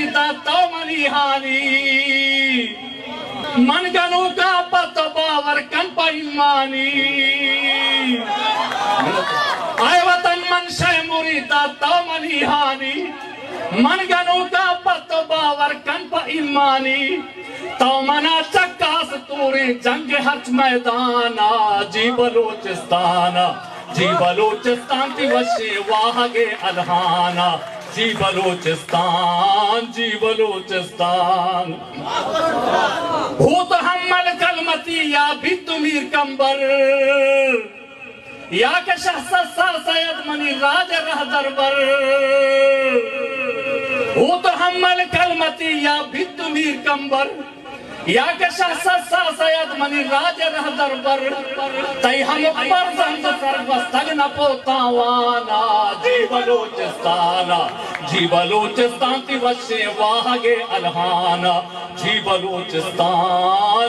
मुरीदा तो मलिहानी मनगनु का पत बावर कन पैमानी आए वतन मन शे मुरीदा तो मलिहानी मनगनु का पत बावर कन पैमानी तो मना चक्कास तूरी जंग हच मैदाना जी बलूचिस्तान ती वशे वाहगे अलहाना जी बलूचिस्तान भूत हमल कलमती या भी तुमीर कंबर या के शहसर सैयद मनी राज रह दरबर भूत हमल कलमती या भी तुमीर कंबर या के शहसर सैयद मनी राज रह दरबर तै हम अकबर जंग सर्वस्तग न पोतावाना जी बलूचिस्तान ती वशे वाहगे अलहाना जी बलूचिस्तान